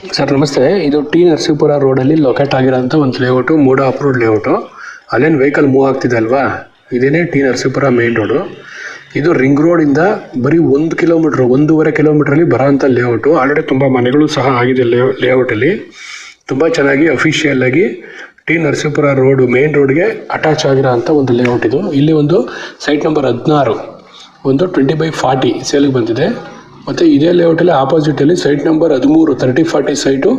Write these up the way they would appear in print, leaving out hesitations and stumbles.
Sir ನಮಸ್ತೆ. ಇದು T Narasipura ರೋಡಲ್ಲಿ ಲೊಕೇಟ್ ಆಗಿರೋಂಥ ಒಂದು ಲೇಔಟು, ಮೂಡ ಅಪ್ರೂವ್ಡ್ ಲೇಔಟು. ಅಲ್ಲೇನು ವೆಹಿಕಲ್ ಮೂವ್ ಆಗ್ತಿದೆ ಅಲ್ವಾ, ಇದೇನೇ ಟಿ ನರಸೀಪುರ ಮೇನ್ ರೋಡು. ಇದು ರಿಂಗ್ ರೋಡಿಂದ ಬರೀ 1.5 ಕಿಲೋಮೀಟ್ರಲ್ಲಿ ಬರೋಂಥ ಲೇಔಟು. ಆಲ್ರೆಡಿ ತುಂಬ ಮನೆಗಳು ಸಹ ಆಗಿದೆ ಲೇಔಟಲ್ಲಿ. ತುಂಬ ಚೆನ್ನಾಗಿ ಅಫಿಷಿಯಲ್ ಆಗಿ ಟಿ ನರಸೀಪುರ ರೋಡು ಮೇನ್ ರೋಡ್ಗೆ ಅಟ್ಯಾಚ್ ಆಗಿರೋ ಅಂಥ ಒಂದು ಲೇಔಟ್ ಇದು. ಇಲ್ಲಿ ಒಂದು ಸೈಟ್ ನಂಬರ್ 16 ಒಂದು 20/40 ಸೇಲಿಗೆ ಬಂದಿದೆ. ಮತ್ತು ಇದೇ ಲೇಔಟಲ್ಲಿ ಆಪೋಸಿಟಲ್ಲಿ ಸೈಟ್ ನಂಬರ್ 13 30/40 ಸೈಟು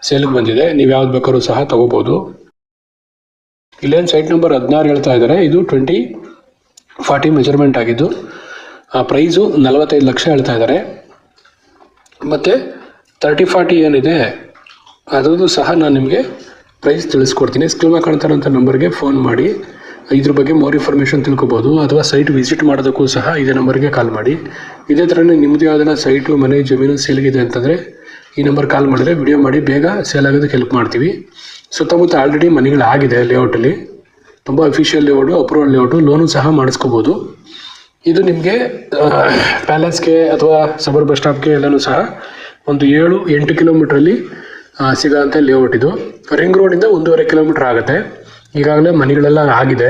ಸೇಲಿಗೆ ಬಂದಿದೆ. ನೀವು ಯಾವ್ದು ಬೇಕಾದ್ರೂ ಸಹ ತೊಗೋಬೋದು. ಇಲ್ಲೇನು ಸೈಟ್ ನಂಬರ್ 16 ಹೇಳ್ತಾ ಇದ್ದಾರೆ. ಇದು 20/40 ಮೆಜರ್ಮೆಂಟ್ ಆಗಿದ್ದು ಪ್ರೈಸು 45 ಲಕ್ಷ ಹೇಳ್ತಾ ಇದ್ದಾರೆ. ಮತ್ತು 30/40 ಏನಿದೆ ಅದರದ್ದು ಸಹ ನಾನು ನಿಮಗೆ ಪ್ರೈಸ್ ತಿಳಿಸ್ಕೊಡ್ತೀನಿ. ಸ್ಕ್ರೀನ್ ಮೇಲೆ ಕಾಣ್ತಾ ಇರೋಂಥ ನಂಬರ್ಗೆ ಫೋನ್ ಮಾಡಿ ಇದ್ರ ಬಗ್ಗೆ ಮೋರ್ ಇನ್ಫಾರ್ಮೇಷನ್ ತಿಳ್ಕೊಬೋದು. ಅಥವಾ ಸೈಟ್ ವಿಸಿಟ್ ಮಾಡೋದಕ್ಕೂ ಸಹ ಇದೇ ನಂಬರ್ಗೆ ಕಾಲ್ ಮಾಡಿ. ಇದೇ ಥರನೇ ನಿಮ್ಮದು ಯಾವುದನ್ನ ಸೈಟು, ಮನೆ, ಜಮೀನು ಸೇಲ್ಗಿದೆ ಅಂತಂದರೆ ಈ ನಂಬರ್ ಕಾಲ್ ಮಾಡಿದ್ರೆ ವಿಡಿಯೋ ಮಾಡಿ ಬೇಗ ಸೇಲ್ ಆಗೋದಕ್ಕೆ ಹೆಲ್ಪ್ ಮಾಡ್ತೀವಿ. ಸುತ್ತಮುತ್ತ ಆಲ್ರೆಡಿ ಮನೆಗಳಾಗಿದೆ ಲೇಔಟಲ್ಲಿ. ತುಂಬ official layout, approval layout, loan ಸಹ ಮಾಡಿಸ್ಕೋಬೋದು. ಇದು ನಿಮಗೆ ಪ್ಯಾಲೇಸ್ಗೆ ಅಥವಾ ಸಬರ್ ಬಸ್ ಸ್ಟಾಪ್ಗೆ ಎಲ್ಲನೂ ಸಹ ಒಂದು 7-8 ಕಿಲೋಮೀಟ್ರಲ್ಲಿ ಸಿಗೋಂಥ ಲೇಔಟ್ ಇದು. ರಿಂಗ್ ರೋಡಿಂದ 1.5 ಕಿಲೋಮೀಟ್ರ್ ಆಗುತ್ತೆ. ಈಗಾಗಲೇ ಮನೆಗಳೆಲ್ಲ ಆಗಿದೆ.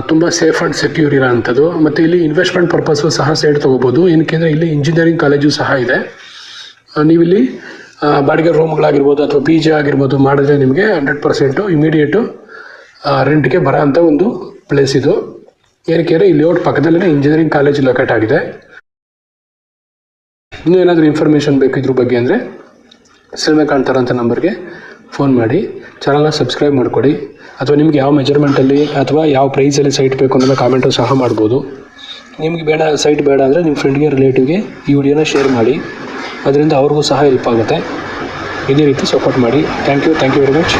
ತುಂಬ ಸೇಫ್ ಆ್ಯಂಡ್ ಸೆಕ್ಯೂರ್ ಇರೋ ಅಂಥದ್ದು. ಮತ್ತು ಇಲ್ಲಿ ಇನ್ವೆಸ್ಟ್ಮೆಂಟ್ ಪರ್ಪಸ್ಸು ಸಹ ಸೈಟ್ ತೊಗೋಬೋದು. ಏನಕ್ಕೆಂದರೆ ಇಲ್ಲಿ ಇಂಜಿನಿಯರಿಂಗ್ ಕಾಲೇಜು ಸಹ ಇದೆ. ನೀವಿಲ್ಲಿ ಬಾಡಿಗೆ ರೂಮ್ಗಳಾಗಿರ್ಬೋದು ಅಥವಾ ಪಿ ಜಿ ಆಗಿರ್ಬೋದು ಮಾಡಿದ್ರೆ ನಿಮಗೆ 100% ಇಮಿಡಿಯೇಟು ರೆಂಟ್ಗೆ ಬರೋ ಅಂಥ ಒಂದು ಪ್ಲೇಸ್ ಇದು. ಏನಕ್ಕೆ ಈ ಲೇಔಟ್ ಪಕ್ಕದಲ್ಲೇ ಇಂಜಿನಿಯರಿಂಗ್ ಕಾಲೇಜ್ ಲೊಕೇಟ್ ಆಗಿದೆ. ಇನ್ನೂ ಏನಾದರೂ ಇನ್ಫಾರ್ಮೇಷನ್ ಬೇಕು ಇದ್ರ ಬಗ್ಗೆ ಅಂದರೆ ಸ್ಕ್ರೀನ್ ಮೇಲೆ ಕಾಣ್ತಾ ಇರೋಂಥ ನಂಬರ್ಗೆ ಫೋನ್ ಮಾಡಿ. ಚಾನಲ್ನ ಸಬ್ಸ್ಕ್ರೈಬ್ ಮಾಡಿಕೊಡಿ. ಅಥವಾ ನಿಮ್ಗೆ ಯಾವ ಮೆಜರ್ಮೆಂಟಲ್ಲಿ ಅಥವಾ ಯಾವ ಪ್ರೈಸಲ್ಲಿ ಸೈಟ್ ಬೇಕು ಅನ್ನೋದನ್ನ ಕಾಮೆಂಟು ಸಹ ಮಾಡ್ಬೋದು. ನಿಮ್ಗೆ ಸೈಟ್ ಬೇಡ ಅಂದರೆ ನಿಮ್ಮ ಫ್ರೆಂಡ್ಗೆ, ರಿಲೇಟಿವ್ಗೆ ಈ ವಿಡಿಯೋನ ಶೇರ್ ಮಾಡಿ. ಅದರಿಂದ ಅವ್ರಿಗೂ ಸಹ ಹೆಲ್ಪ್ ಆಗುತ್ತೆ. ಇದೇ ರೀತಿ ಸಪೋರ್ಟ್ ಮಾಡಿ. Thank you very much.